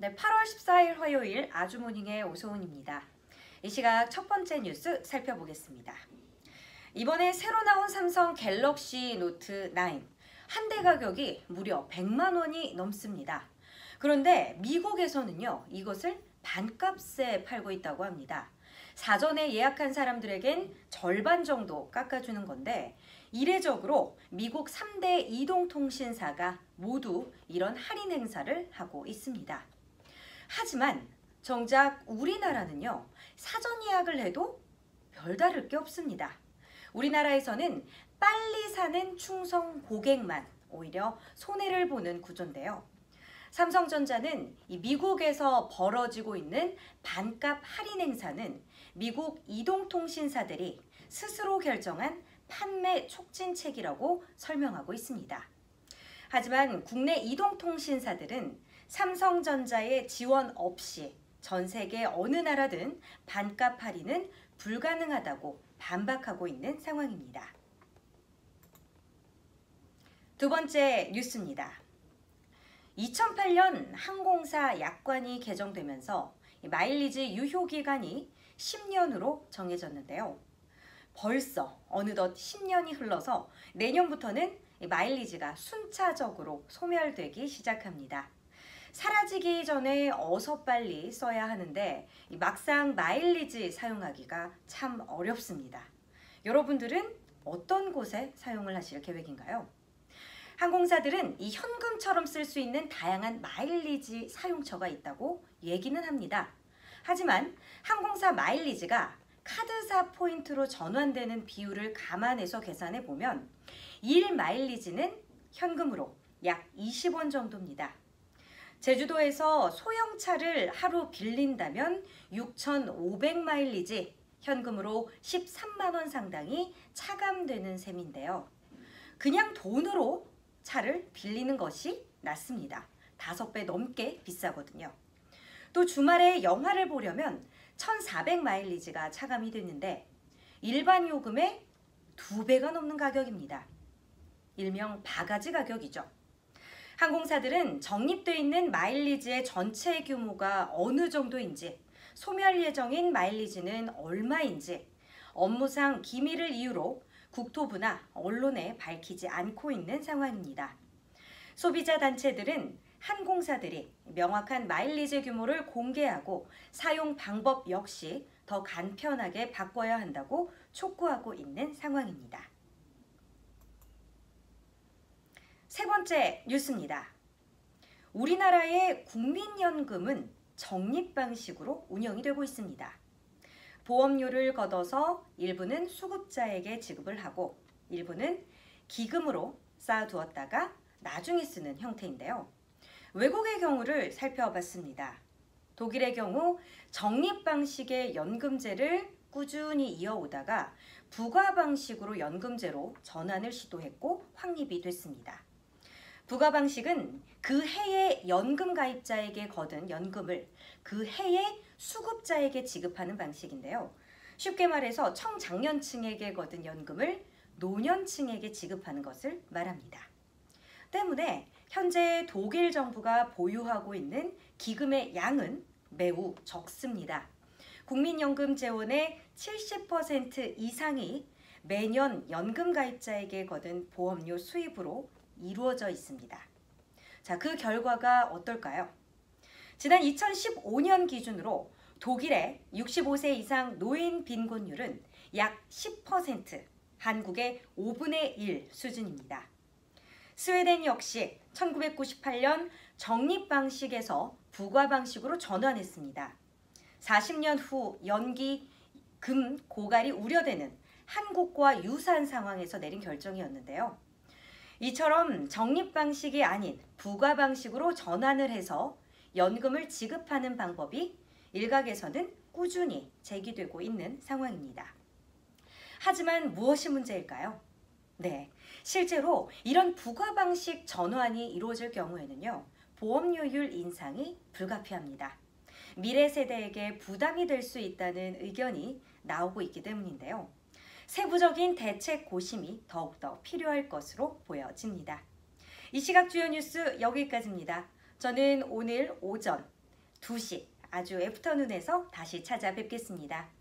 네, 8월 14일 화요일 아주모닝의 오소은입니다. 이 시각 첫 번째 뉴스 살펴보겠습니다. 이번에 새로 나온 삼성 갤럭시 노트 9, 한 대 가격이 무려 100만 원이 넘습니다. 그런데 미국에서는요, 이것을 반값에 팔고 있다고 합니다. 사전에 예약한 사람들에겐 절반 정도 깎아주는 건데, 이례적으로 미국 3대 이동통신사가 모두 이런 할인 행사를 하고 있습니다. 하지만 정작 우리나라는요, 사전 예약을 해도 별다를 게 없습니다. 우리나라에서는 빨리 사는 충성 고객만 오히려 손해를 보는 구조인데요. 삼성전자는 이 미국에서 벌어지고 있는 반값 할인 행사는 미국 이동통신사들이 스스로 결정한 판매 촉진책이라고 설명하고 있습니다. 하지만 국내 이동통신사들은 삼성전자의 지원 없이 전 세계 어느 나라든 반값 할인은 불가능하다고 반박하고 있는 상황입니다. 두 번째 뉴스입니다. 2008년 항공사 약관이 개정되면서 마일리지 유효기간이 10년으로 정해졌는데요. 벌써 어느덧 10년이 흘러서 내년부터는 마일리지가 순차적으로 소멸되기 시작합니다. 사라지기 전에 어서 빨리 써야 하는데 막상 마일리지 사용하기가 참 어렵습니다. 여러분들은 어떤 곳에 사용을 하실 계획인가요? 항공사들은 이 현금처럼 쓸 수 있는 다양한 마일리지 사용처가 있다고 얘기는 합니다. 하지만 항공사 마일리지가 카드사 포인트로 전환되는 비율을 감안해서 계산해 보면 1 마일리지는 현금으로 약 20원 정도입니다. 제주도에서 소형차를 하루 빌린다면 6,500마일리지, 현금으로 13만 원 상당이 차감되는 셈인데요. 그냥 돈으로 차를 빌리는 것이 낫습니다. 5배 넘게 비싸거든요. 또 주말에 영화를 보려면 1,400마일리지가 차감이 되는데 일반 요금의 2배가 넘는 가격입니다. 일명 바가지 가격이죠. 항공사들은 적립되어 있는 마일리지의 전체 규모가 어느 정도인지, 소멸 예정인 마일리지는 얼마인지 업무상 기밀을 이유로 국토부나 언론에 밝히지 않고 있는 상황입니다. 소비자 단체들은 항공사들이 명확한 마일리지 규모를 공개하고 사용 방법 역시 더 간편하게 바꿔야 한다고 촉구하고 있는 상황입니다. 세 번째 뉴스입니다. 우리나라의 국민연금은 적립 방식으로 운영이 되고 있습니다. 보험료를 걷어서 일부는 수급자에게 지급을 하고 일부는 기금으로 쌓아두었다가 나중에 쓰는 형태인데요. 외국의 경우를 살펴봤습니다. 독일의 경우 적립 방식의 연금제를 꾸준히 이어오다가 부가 방식으로 연금제로 전환을 시도했고 확립이 됐습니다. 부가 방식은 그 해에 연금 가입자에게 거둔 연금을 그 해에 수급자에게 지급하는 방식인데요. 쉽게 말해서 청장년층에게 거둔 연금을 노년층에게 지급하는 것을 말합니다. 때문에 현재 독일 정부가 보유하고 있는 기금의 양은 매우 적습니다. 국민연금 재원의 70% 이상이 매년 연금 가입자에게 거둔 보험료 수입으로 이루어져 있습니다. 자, 그 결과가 어떨까요? 지난 2015년 기준으로 독일의 65세 이상 노인 빈곤율은 약 10%, 한국의 5분의 1 수준입니다. 스웨덴 역시 1998년 적립 방식에서 부가 방식으로 전환했습니다. 40년 후 연기 금 고갈이 우려되는 한국과 유사한 상황에서 내린 결정이었는데요. 이처럼 적립 방식이 아닌 부가 방식으로 전환을 해서 연금을 지급하는 방법이 일각에서는 꾸준히 제기되고 있는 상황입니다. 하지만 무엇이 문제일까요? 네, 실제로 이런 부가 방식 전환이 이루어질 경우에는요, 보험료율 인상이 불가피합니다. 미래 세대에게 부담이 될 수 있다는 의견이 나오고 있기 때문인데요. 세부적인 대책 고심이 더욱더 필요할 것으로 보여집니다. 이 시각 주요 뉴스 여기까지입니다. 저는 오늘 오전 2시 아주 애프터눈에서 다시 찾아뵙겠습니다.